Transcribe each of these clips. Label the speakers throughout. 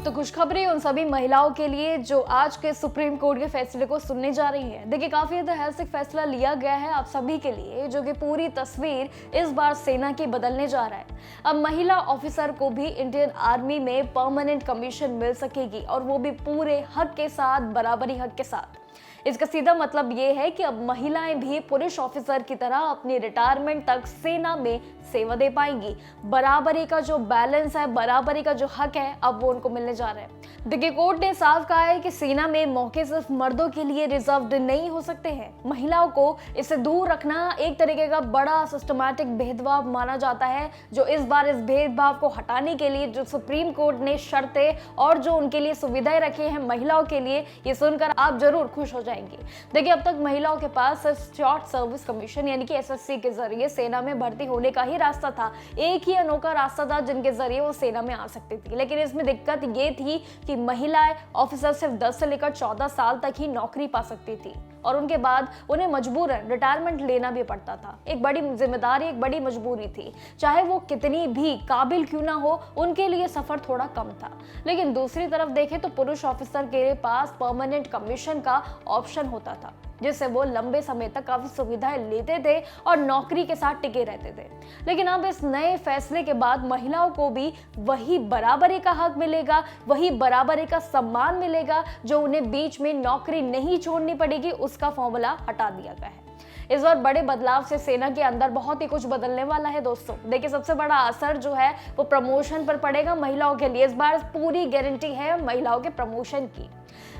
Speaker 1: तो खुशखबरी उन सभी महिलाओं के लिए जो आज के सुप्रीम कोर्ट के फैसले को सुनने जा रही है। देखिए, काफी ऐतिहासिक फैसला लिया गया है आप सभी के लिए, जो कि पूरी तस्वीर इस बार सेना की बदलने जा रहा है। अब महिला ऑफिसर को भी इंडियन आर्मी में परमानेंट कमीशन मिल सकेगी, और वो भी पूरे हक के साथ, बराबरी हक के साथ। इसका सीधा मतलब ये है कि अब महिलाएं भी पुरुष ऑफिसर की तरह अपनी रिटायरमेंट तक सेना में सेवा दे पाएंगी। बराबरी का जो बैलेंस है, बराबरी का जो हक है, अब वो उनको मिलने जा रहा है। देखिए, कोर्ट ने साफ कहा है कि सेना में मौके सिर्फ मर्दों के लिए रिजर्व्ड नहीं हो सकते हैं। महिलाओं को इससे दूर रखना एक तरीके का बड़ा सिस्टमैटिक भेदभाव माना जाता है, जो इस बार इस भेदभाव को हटाने के लिए जो सुप्रीम कोर्ट ने शर्तें और जो उनके लिए सुविधाएं रखी हैं महिलाओं के लिए, ये सुनकर आप जरूर खुश हो जाएंगे। देखिए, अब तक महिलाओं के पास शॉर्ट सर्विस कमीशन यानी कि एसएससी के जरिए सेना में भर्ती होने का ही रास्ता था। एक ही अनोखा रास्ता था जिनके जरिए वो सेना में आ सकती थी। लेकिन इसमें दिक्कत ये थी कि महिलाएं ऑफिसर सिर्फ 10 से लेकर 14 साल तक ही नौकरी पा सकती थी, और उनके बाद उन्हें मजबूरन रिटायरमेंट लेना भी पड़ता था। एक बड़ी जिम्मेदारी, एक बड़ी मजबूरी थी, चाहे वो कितनी भी काबिल क्यों ना हो, उनके लिए सफर थोड़ा कम था। लेकिन दूसरी तरफ देखें तो पुरुष ऑफिसर के पास परमानेंट कमीशन का ऑप्शन होता था, जिससे वो लंबे समय तक काफी सुविधाएं लेते थे और नौकरी के साथ टिके रहते थे। लेकिन अब इस नए फैसले के बाद महिलाओं को भी वही बराबरी का हक मिलेगा, वही बराबरी का सम्मान मिलेगा, जो उन्हें बीच में नौकरी नहीं छोड़नी पड़ेगी, उसका फॉर्मूला हटा दिया गया है। इस बार बड़े बदलाव से सेना के अंदर बहुत ही कुछ बदलने वाला है दोस्तों। देखिए, सबसे बड़ा असर जो है वो प्रमोशन पर पड़ेगा महिलाओं के लिए। इस बार पूरी गारंटी है महिलाओं के प्रमोशन की।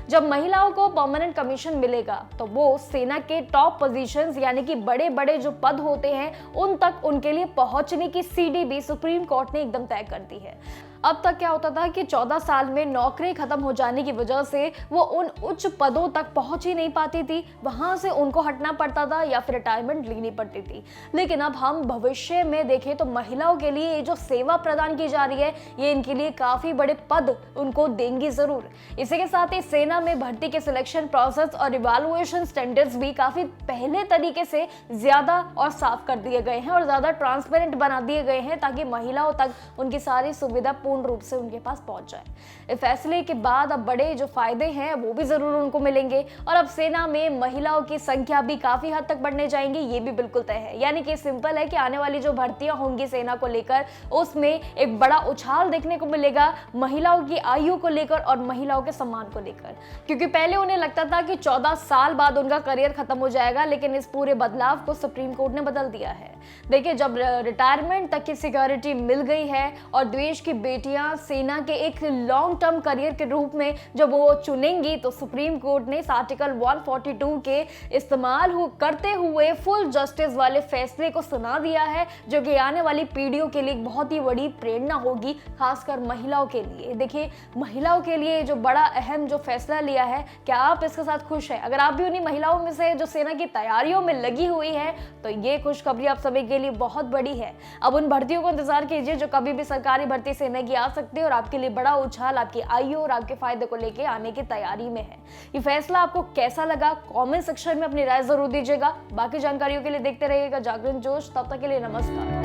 Speaker 1: जब महिलाओं को परमानेंट कमीशन मिलेगा तो वो सेना के टॉप पोजीशंस यानी कि बड़े बड़े जो पद होते हैं उन तक उनके लिए पहुंचने की सीढ़ी भी सुप्रीम कोर्ट ने एकदम तय कर दी है। अब तक क्या होता था कि 14 साल में नौकरी खत्म हो जाने की वजह से वो उन उच्च पदों तक पहुंच ही नहीं पाती थी, वहां से उनको हटना पड़ता था या फिर रिटायरमेंट लेनी पड़ती थी। लेकिन अब हम भविष्य में देखें तो महिलाओं के लिए जो सेवा प्रदान की जा रही है, ये इनके लिए काफी बड़े पद उनको देंगी जरूर। इसी के साथ ही सेना में भर्ती के सिलेक्शन प्रोसेस और इवैल्यूएशन स्टैंडर्ड्स भी काफी पहले तरीके से ज्यादा और साफ कर दिए गए हैं और ज्यादा ट्रांसपेरेंट बना दिए गए हैं, ताकि महिलाओं तक उनकी सारी सुविधा रूप से उनके पास पहुंच जाए। इस फैसले के बाद अब बड़े जो फायदे हैं वो भी जरूर उनको मिलेंगे, और अब सेना में महिलाओं की संख्या भी काफी हद तक बढ़ने जाएंगी, ये भी बिल्कुल तय है। यानी कि सिंपल है कि आने वाली जो भर्तियां होंगी सेना को लेकर, उसमें एक बड़ा उछाल देखने को मिलेगा महिलाओं की आयु को लेकर और महिलाओं के सम्मान को लेकर। क्योंकि पहले उन्हें लगता था कि 14 साल बाद उनका करियर खत्म हो जाएगा, लेकिन इस पूरे बदलाव को सुप्रीम कोर्ट ने बदल दिया है। देखिए, जब रिटायरमेंट तक की सिक्योरिटी मिल गई है और देश की बेटियां सेना के एक लॉन्ग टर्म करियर के रूप में जब वो चुनेंगी, तो सुप्रीम कोर्ट ने इस आर्टिकल 142 के इस्तेमाल करते हुए फुल जस्टिस वाले फैसले को सुना दिया है, जो कि आने वाली पीढ़ियों के लिए बहुत ही बड़ी प्रेरणा होगी, खासकर महिलाओं के लिए। देखिए, महिलाओं के लिए जो बड़ा अहम जो फैसला लिया है, क्या आप इसके साथ खुश हैं? अगर आप भी उन्हीं महिलाओं में से जो सेना की तैयारियों में लगी हुई है, तो ये खुशखबरी आप सभी के लिए बहुत बड़ी है। अब उन भर्तियों को इंतजार कीजिए जो कभी भी सरकारी भर्ती सेना की आ सकती है, और आपके लिए बड़ा उछाल आपकी आयु और आपके फायदे को लेके आने की तैयारी में है। ये फैसला आपको कैसा लगा, कमेंट सेक्शन में अपनी राय जरूर दीजिएगा। बाकी जानकारियों के लिए देखते रहिएगा जागरण जोश। तब तक के लिए नमस्कार।